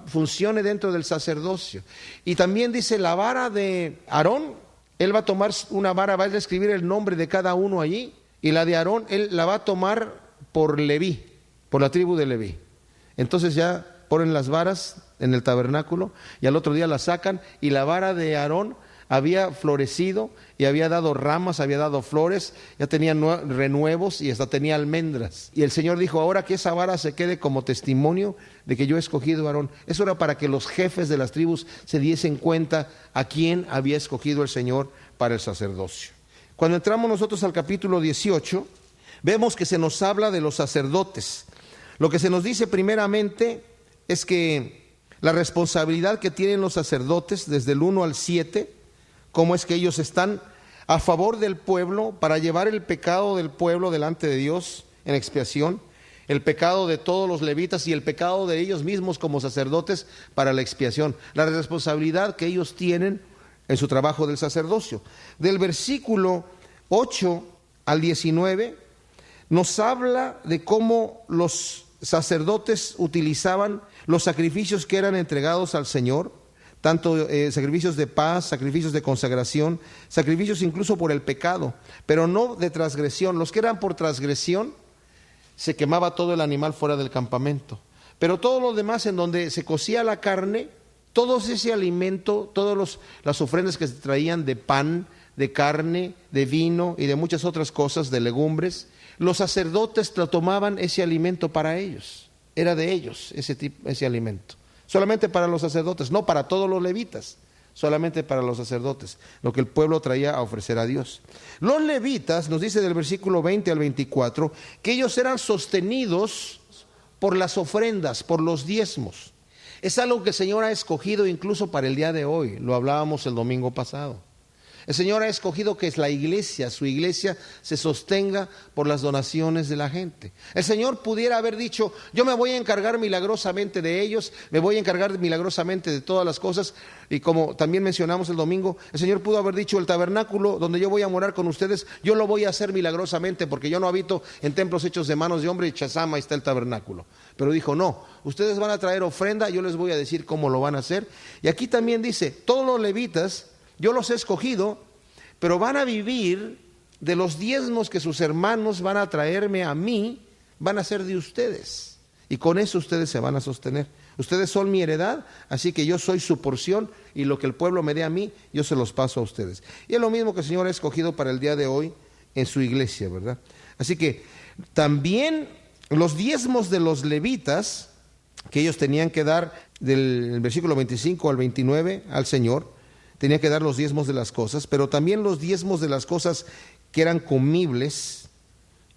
funcione dentro del sacerdocio. Y también dice la vara de Aarón, él va a tomar una vara, va a escribir el nombre de cada uno allí. Y la de Aarón, él la va a tomar por Leví, por la tribu de Leví. Entonces ya ponen las varas en el tabernáculo y al otro día la sacan, y la vara de Aarón había florecido y había dado ramas, había dado flores, ya tenía renuevos y hasta tenía almendras. Y el Señor dijo: ahora que esa vara se quede como testimonio de que yo he escogido a Aarón. Eso era para que los jefes de las tribus se diesen cuenta a quién había escogido el Señor para el sacerdocio. Cuando entramos nosotros al capítulo 18, vemos que se nos habla de los sacerdotes. Lo que se nos dice primeramente es que la responsabilidad que tienen los sacerdotes desde el 1 al 7, cómo es que ellos están a favor del pueblo para llevar el pecado del pueblo delante de Dios en expiación, el pecado de todos los levitas y el pecado de ellos mismos como sacerdotes para la expiación, la responsabilidad que ellos tienen en su trabajo del sacerdocio. Del versículo 8 al 19 nos habla de cómo los sacerdotes utilizaban los sacrificios que eran entregados al Señor, tanto sacrificios de paz, sacrificios de consagración, sacrificios incluso por el pecado, pero no de transgresión. Los que eran por transgresión, se quemaba todo el animal fuera del campamento, pero todo lo demás en donde se cocía la carne, todo ese alimento, todas las ofrendas que se traían de pan, de carne, de vino y de muchas otras cosas, de legumbres, los sacerdotes tomaban ese alimento para ellos. Era de ellos ese alimento. Solamente para los sacerdotes, no para todos los levitas, solamente para los sacerdotes, lo que el pueblo traía a ofrecer a Dios. Los levitas, nos dice del versículo 20 al 24, que ellos eran sostenidos por las ofrendas, por los diezmos. Es algo que el Señor ha escogido incluso para el día de hoy, lo hablábamos el domingo pasado. El Señor ha escogido que es la iglesia, su iglesia se sostenga por las donaciones de la gente. El Señor pudiera haber dicho: yo me voy a encargar milagrosamente de ellos, me voy a encargar milagrosamente de todas las cosas. Y como también mencionamos el domingo, el Señor pudo haber dicho: el tabernáculo donde yo voy a morar con ustedes, yo lo voy a hacer milagrosamente, porque yo no habito en templos hechos de manos de hombre, y Chazama está el tabernáculo. Pero dijo: no, ustedes van a traer ofrenda, yo les voy a decir cómo lo van a hacer. Y aquí también dice: todos los levitas yo los he escogido, pero van a vivir de los diezmos que sus hermanos van a traerme a mí, van a ser de ustedes. Y con eso ustedes se van a sostener. Ustedes son mi heredad, así que yo soy su porción, y lo que el pueblo me dé a mí, yo se los paso a ustedes. Y es lo mismo que el Señor ha escogido para el día de hoy en su iglesia, ¿verdad? Así que también los diezmos de los levitas, que ellos tenían que dar del versículo 25 al 29 al Señor, tenía que dar los diezmos de las cosas, pero también los diezmos de las cosas que eran comibles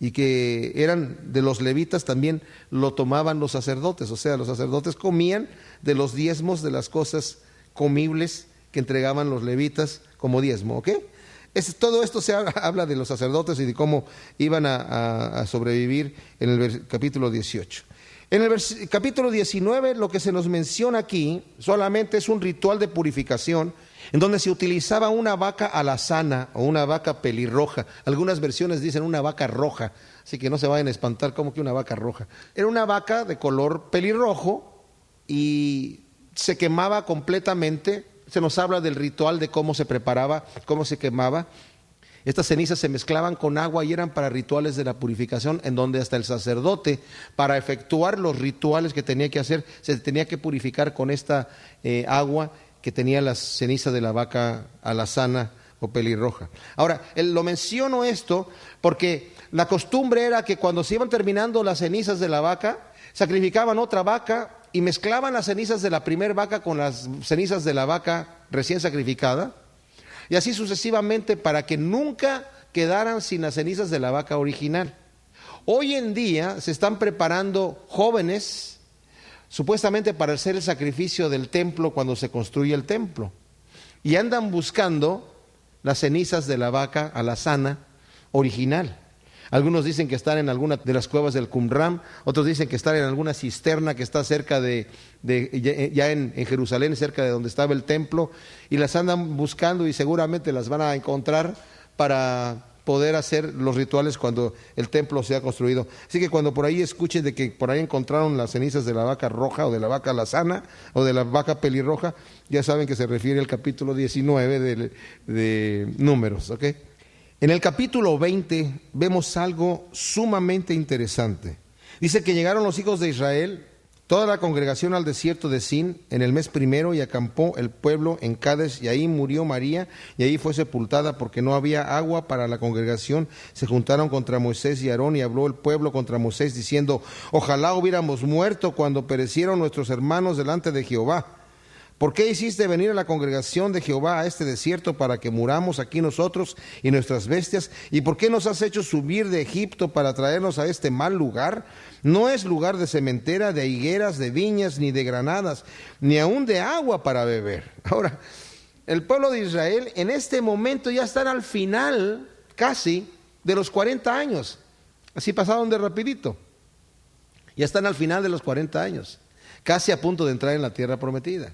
y que eran de los levitas también lo tomaban los sacerdotes. O sea, los sacerdotes comían de los diezmos de las cosas comibles que entregaban los levitas como diezmo, ¿ok? Todo esto se habla de los sacerdotes y de cómo iban a sobrevivir en el capítulo 18. En el capítulo 19 lo que se nos menciona aquí solamente es un ritual de purificación en donde se utilizaba una vaca alazana o una vaca pelirroja. Algunas versiones dicen una vaca roja, así que no se vayan a espantar como que una vaca roja. Era una vaca de color pelirrojo y se quemaba completamente. Se nos habla del ritual de cómo se preparaba, cómo se quemaba. Estas cenizas se mezclaban con agua y eran para rituales de la purificación, en donde hasta el sacerdote, para efectuar los rituales que tenía que hacer, se tenía que purificar con esta agua que tenía la ceniza de la vaca alazana o pelirroja. Ahora, lo menciono esto porque la costumbre era que cuando se iban terminando las cenizas de la vaca, sacrificaban otra vaca y mezclaban las cenizas de la primer vaca con las cenizas de la vaca recién sacrificada, y así sucesivamente para que nunca quedaran sin las cenizas de la vaca original. Hoy en día se están preparando jóvenes supuestamente para hacer el sacrificio del templo cuando se construye el templo, y andan buscando las cenizas de la vaca alazana original. Algunos dicen que están en alguna de las cuevas del Qumran, otros dicen que están en alguna cisterna que está cerca ya en Jerusalén, cerca de donde estaba el templo, y las andan buscando y seguramente las van a encontrar para poder hacer los rituales cuando el templo sea construido. Así que cuando por ahí escuchen de que por ahí encontraron las cenizas de la vaca roja o de la vaca alazana o de la vaca pelirroja, ya saben que se refiere al capítulo 19 de Números, ¿ok? En el capítulo 20 vemos algo sumamente interesante. Dice que llegaron los hijos de Israel, toda la congregación al desierto de Sin en el mes primero, y acampó el pueblo en Cades, y ahí murió María, y ahí fue sepultada porque no había agua para la congregación. Se juntaron contra Moisés y Aarón, y habló el pueblo contra Moisés diciendo: ojalá hubiéramos muerto cuando perecieron nuestros hermanos delante de Jehová. ¿Por qué hiciste venir a la congregación de Jehová a este desierto para que muramos aquí nosotros y nuestras bestias? ¿Y por qué nos has hecho subir de Egipto para traernos a este mal lugar? No es lugar de sementera, de higueras, de viñas, ni de granadas, ni aun de agua para beber. Ahora, el pueblo de Israel en este momento ya están al final casi de los 40 años. Así pasaron de rapidito. Ya están al final de los 40 años, casi a punto de entrar en la tierra prometida.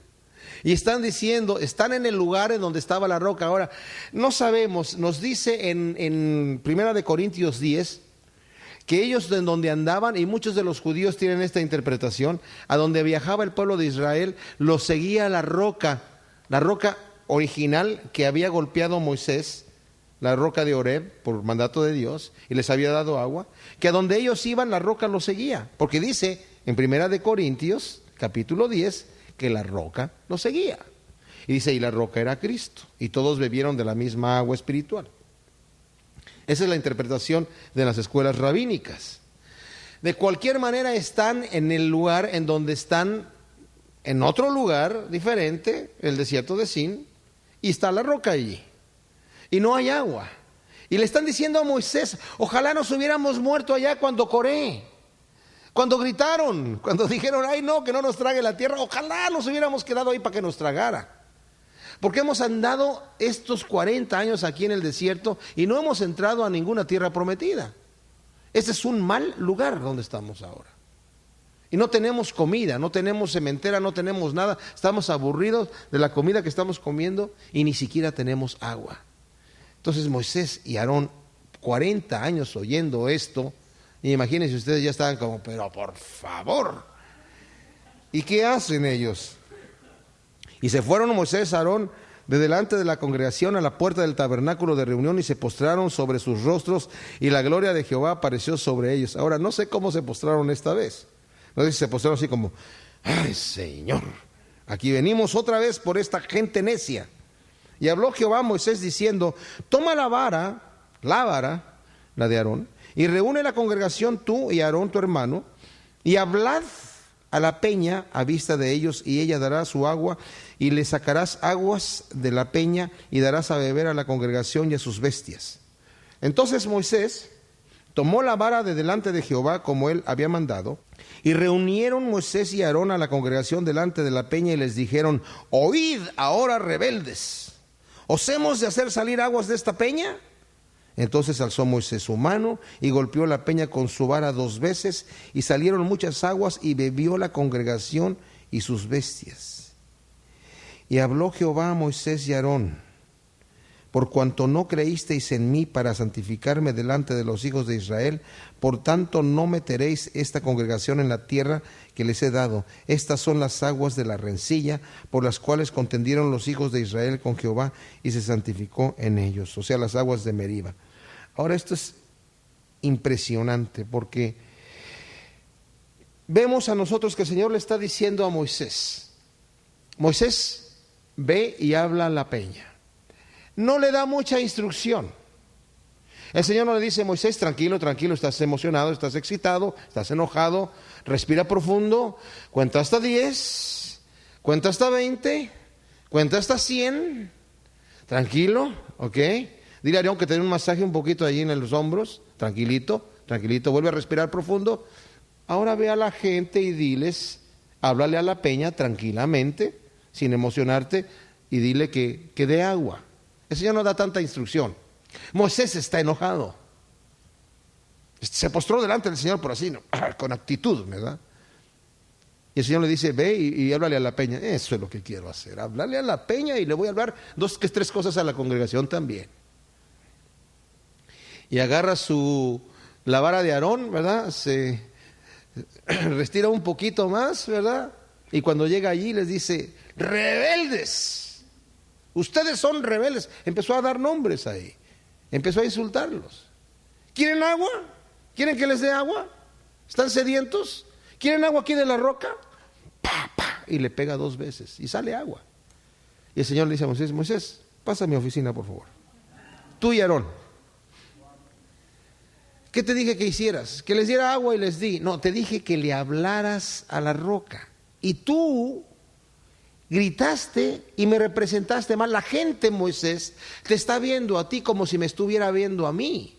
Y están diciendo, están en el lugar en donde estaba la roca. Ahora, no sabemos, nos dice en 1 Corintios 10, que ellos en donde andaban, y muchos de los judíos tienen esta interpretación, a donde viajaba el pueblo de Israel, los seguía la roca original que había golpeado Moisés, la roca de Horeb, por mandato de Dios, y les había dado agua, que a donde ellos iban la roca los seguía, porque dice en 1 Corintios, capítulo 10, que la roca lo seguía. Y dice, y la roca era Cristo, y todos bebieron de la misma agua espiritual. Esa es la interpretación de las escuelas rabínicas. De cualquier manera están en el lugar en donde están, en otro lugar diferente, el desierto de Sin, y está la roca allí, y no hay agua. Y le están diciendo a Moisés, ojalá nos hubiéramos muerto allá cuando Coré, cuando gritaron, cuando dijeron, ay no, que no nos trague la tierra, ojalá nos hubiéramos quedado ahí para que nos tragara. Porque hemos andado estos 40 años aquí en el desierto y no hemos entrado a ninguna tierra prometida. Este es un mal lugar donde estamos ahora. Y no tenemos comida, no tenemos cementera, no tenemos nada. Estamos aburridos de la comida que estamos comiendo y ni siquiera tenemos agua. Entonces Moisés y Aarón, 40 años oyendo esto, y imagínense ustedes, ya estaban como, pero por favor. ¿Y qué hacen ellos? Y se fueron Moisés y Aarón de delante de la congregación a la puerta del tabernáculo de reunión y se postraron sobre sus rostros y la gloria de Jehová apareció sobre ellos. Ahora, no sé cómo se postraron esta vez. No sé si se postraron así como, ay Señor, aquí venimos otra vez por esta gente necia. Y habló Jehová a Moisés diciendo, toma la vara, la de Aarón, y reúne la congregación tú y Aarón tu hermano, y hablad a la peña a vista de ellos, y ella dará su agua, y le sacarás aguas de la peña, y darás a beber a la congregación y a sus bestias. Entonces Moisés tomó la vara de delante de Jehová, como él había mandado, y reunieron Moisés y Aarón a la congregación delante de la peña, y les dijeron, oíd ahora rebeldes, ¿os hemos de hacer salir aguas de esta peña? Entonces alzó Moisés su mano y golpeó la peña con su vara 2 veces, y salieron muchas aguas, y bebió la congregación y sus bestias. Y habló Jehová a Moisés y a Aarón, por cuanto no creísteis en mí para santificarme delante de los hijos de Israel, por tanto no meteréis esta congregación en la tierra que les he dado. Estas son las aguas de la rencilla, por las cuales contendieron los hijos de Israel con Jehová, y se santificó en ellos, o sea, las aguas de Meriba. Ahora esto es impresionante, porque vemos a nosotros que el Señor le está diciendo a Moisés, Moisés, ve y habla a la peña. no le da mucha instrucción. El Señor no le dice: Moisés, tranquilo, tranquilo, estás emocionado, estás excitado, estás enojado, respira profundo, cuenta hasta 10, cuenta hasta 20, cuenta hasta 100, tranquilo, ¿ok? Dile a Aarón que te dé un masaje un poquito allí en los hombros, tranquilito, tranquilito, vuelve a respirar profundo. Ahora ve a la gente y diles, háblale a la peña tranquilamente, sin emocionarte, y dile que dé agua. El Señor no da tanta instrucción. Moisés está enojado. Se postró delante del Señor por así, ¿no? Con actitud, ¿verdad? Y el Señor le dice: ve y háblale a la peña. Eso es lo que quiero hacer, háblale a la peña, y le voy a hablar 2 que 3 cosas a la congregación también. Y agarra la vara de Aarón, ¿verdad? Se retira un poquito más, ¿verdad? Y cuando llega allí les dice: rebeldes, ustedes son rebeldes. Empezó a dar nombres ahí, empezó a insultarlos. ¿Quieren agua? ¿Quieren que les dé agua? ¿Están sedientos? ¿Quieren agua aquí de la roca? ¡Pa, pa! Y le pega 2 veces y sale agua. Y el Señor le dice a Moisés: Moisés, pasa a mi oficina, por favor, tú y Aarón. ¿Qué te dije que hicieras? Que les diera agua y les di. No, te dije que le hablaras a la roca. Y tú gritaste y me representaste mal. La gente, Moisés, te está viendo a ti como si me estuviera viendo a mí.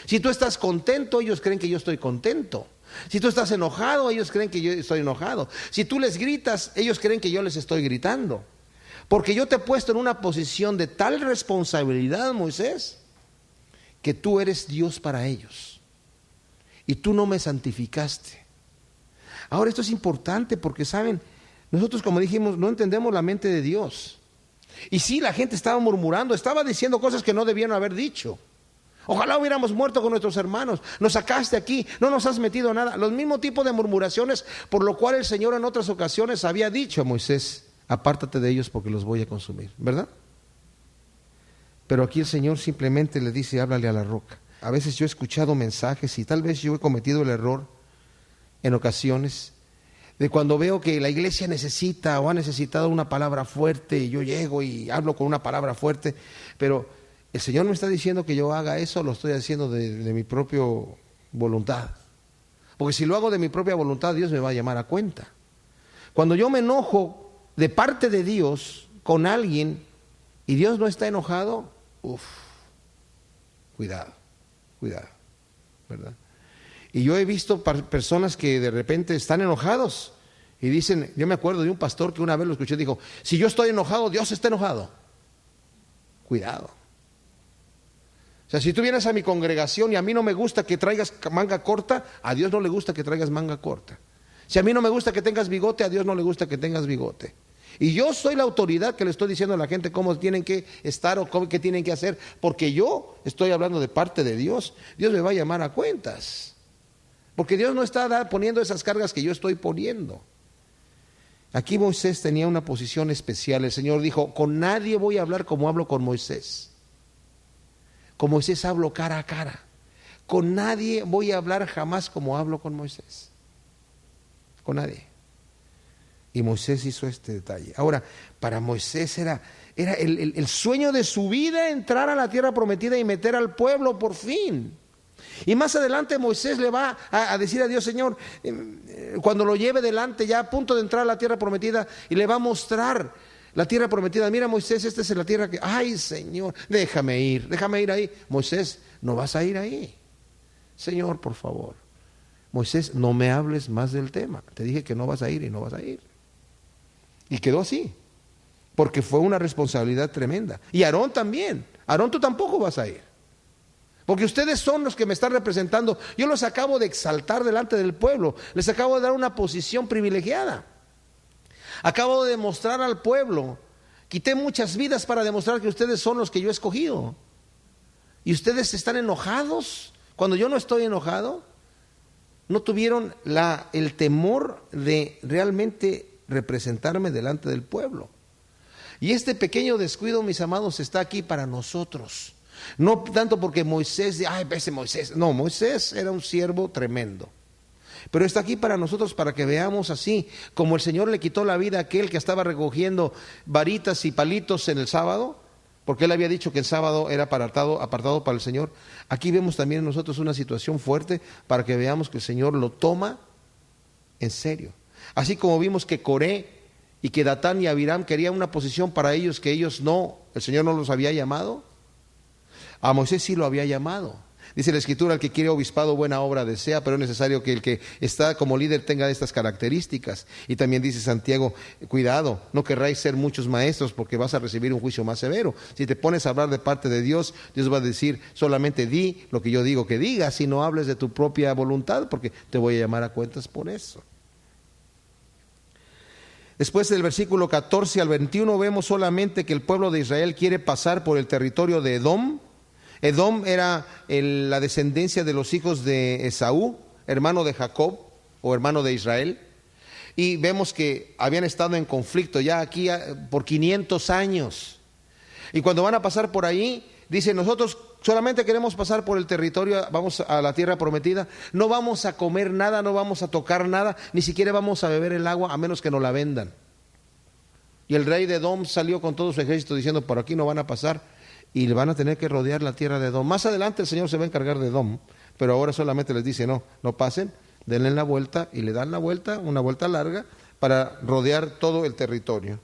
Si tú estás contento, ellos creen que yo estoy contento. Si tú estás enojado, ellos creen que yo estoy enojado. Si tú les gritas, ellos creen que yo les estoy gritando. Porque yo te he puesto en una posición de tal responsabilidad, Moisés, que tú eres Dios para ellos. Y tú no me santificaste. Ahora, esto es importante porque, ¿saben? Nosotros, como dijimos, no entendemos la mente de Dios. Y sí, la gente estaba murmurando, estaba diciendo cosas que no debieron haber dicho. Ojalá hubiéramos muerto con nuestros hermanos. Nos sacaste aquí, no nos has metido nada. Los mismos tipos de murmuraciones, por lo cual el Señor en otras ocasiones había dicho a Moisés: apártate de ellos porque los voy a consumir, ¿verdad? Pero aquí el Señor simplemente le dice: háblale a la roca. A veces yo he escuchado mensajes y tal vez yo he cometido el error en ocasiones de cuando veo que la iglesia necesita o ha necesitado una palabra fuerte, y yo llego y hablo con una palabra fuerte, pero el Señor me está diciendo que yo haga eso, lo estoy haciendo de mi propia voluntad. Porque si lo hago de mi propia voluntad, Dios me va a llamar a cuenta. Cuando yo me enojo de parte de Dios con alguien y Dios no está enojado, cuidado, ¿verdad? Y yo he visto personas que de repente están enojados y dicen, yo me acuerdo de un pastor que una vez lo escuché, dijo: si yo estoy enojado, Dios está enojado. Cuidado. O sea, si tú vienes a mi congregación y a mí no me gusta que traigas manga corta, a Dios no le gusta que traigas manga corta. Si a mí no me gusta que tengas bigote, a Dios no le gusta que tengas bigote. Y yo soy la autoridad que le estoy diciendo a la gente cómo tienen que estar o qué tienen que hacer, porque yo estoy hablando de parte de Dios. Dios me va a llamar a cuentas, porque Dios no está poniendo esas cargas que yo estoy poniendo. Aquí Moisés tenía una posición especial. El Señor dijo: con nadie voy a hablar como hablo con Moisés. Con Moisés hablo cara a cara. Con nadie voy a hablar jamás como hablo con Moisés. Con nadie. Y Moisés hizo este detalle. Ahora, para Moisés era el sueño de su vida entrar a la tierra prometida y meter al pueblo por fin. Y más adelante Moisés le va a decir a Dios: Señor, cuando lo lleve delante ya a punto de entrar a la tierra prometida, y le va a mostrar la tierra prometida. Mira, Moisés, esta es la tierra que... Ay, Señor, déjame ir ahí. Moisés, no vas a ir ahí. Señor, por favor. Moisés, no me hables más del tema. Te dije que no vas a ir y no vas a ir. Y quedó así, porque fue una responsabilidad tremenda. Y Aarón también. Aarón, tú tampoco vas a ir, porque ustedes son los que me están representando. Yo los acabo de exaltar delante del pueblo. Les acabo de dar una posición privilegiada. Acabo de demostrar al pueblo. Quité muchas vidas para demostrar que ustedes son los que yo he escogido. Y ustedes están enojados cuando yo no estoy enojado. No tuvieron el temor de realmente representarme delante del pueblo. Y este pequeño descuido, mis amados, está aquí para nosotros. No tanto porque Moisés, ese Moisés. No, Moisés era un siervo tremendo. Pero está aquí para nosotros, para que veamos así, como el Señor le quitó la vida a aquel que estaba recogiendo varitas y palitos en el sábado. porque él había dicho que el sábado era apartado para el Señor. Aquí vemos también en nosotros una situación fuerte para que veamos que el Señor lo toma en serio. Así como vimos que Coré y que Datán y Abiram querían una posición para ellos que ellos no, el Señor no los había llamado. A Moisés sí lo había llamado. Dice la Escritura, el que quiere obispado buena obra desea, pero es necesario que el que está como líder tenga estas características. Y también dice Santiago, cuidado, no querráis ser muchos maestros porque vas a recibir un juicio más severo. Si te pones a hablar de parte de Dios, Dios va a decir, solamente di lo que yo digo que digas y no hables de tu propia voluntad porque te voy a llamar a cuentas por eso. Después del versículo 14 al 21 vemos solamente que el pueblo de Israel quiere pasar por el territorio de Edom. Edom era la descendencia de los hijos de Esaú, hermano de Jacob o hermano de Israel. Y vemos que habían estado en conflicto ya aquí por 500 años. Y cuando van a pasar por ahí, dicen, nosotros solamente queremos pasar por el territorio, vamos a la tierra prometida, no vamos a comer nada, no vamos a tocar nada, ni siquiera vamos a beber el agua a menos que nos la vendan. Y el rey de Edom salió con todo su ejército diciendo, por aquí no van a pasar. Y van a tener que rodear la tierra de Edom. Más adelante el Señor se va a encargar de Edom, pero ahora solamente les dice, no pasen, denle la vuelta, y le dan la vuelta, una vuelta larga, para rodear todo el territorio.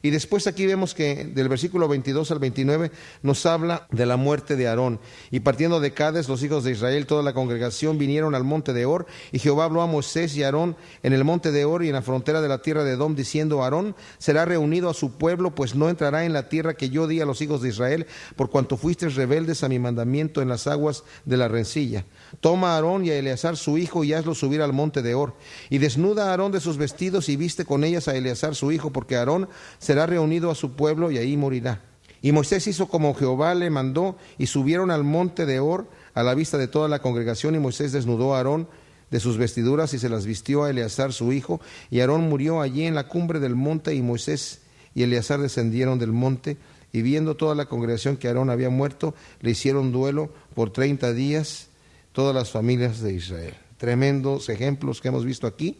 Y después aquí vemos que del versículo 22 al 29 nos habla de la muerte de Aarón. Y partiendo de Cades, los hijos de Israel, toda la congregación vinieron al monte de Hor, y Jehová habló a Moisés y a Aarón en el monte de Hor y en la frontera de la tierra de Edom, diciendo, Aarón será reunido a su pueblo, pues no entrará en la tierra que yo di a los hijos de Israel, por cuanto fuisteis rebeldes a mi mandamiento en las aguas de la rencilla. Toma a Aarón y a Eleazar su hijo y hazlo subir al monte de Hor. Y desnuda a Aarón de sus vestidos y viste con ellas a Eleazar su hijo, porque Aarón será reunido a su pueblo y ahí morirá. Y Moisés hizo como Jehová le mandó, y subieron al monte de Hor a la vista de toda la congregación, y Moisés desnudó a Aarón de sus vestiduras y se las vistió a Eleazar su hijo, y Aarón murió allí en la cumbre del monte, y Moisés y Eleazar descendieron del monte, y viendo toda la congregación que Aarón había muerto, le hicieron duelo por 30 días todas las familias de Israel. Tremendos ejemplos que hemos visto aquí.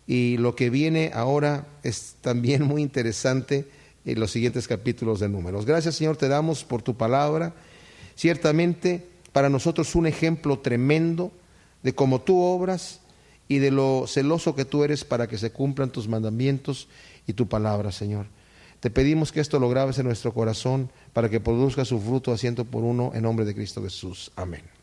Y lo que viene ahora es también muy interesante en los siguientes capítulos de Números. Gracias, Señor, te damos por tu palabra. Ciertamente para nosotros un ejemplo tremendo de cómo tú obras y de lo celoso que tú eres para que se cumplan tus mandamientos y tu palabra, Señor. Te pedimos que esto lo grabes en nuestro corazón para que produzca su fruto a 100 por 1 en nombre de Cristo Jesús. Amén.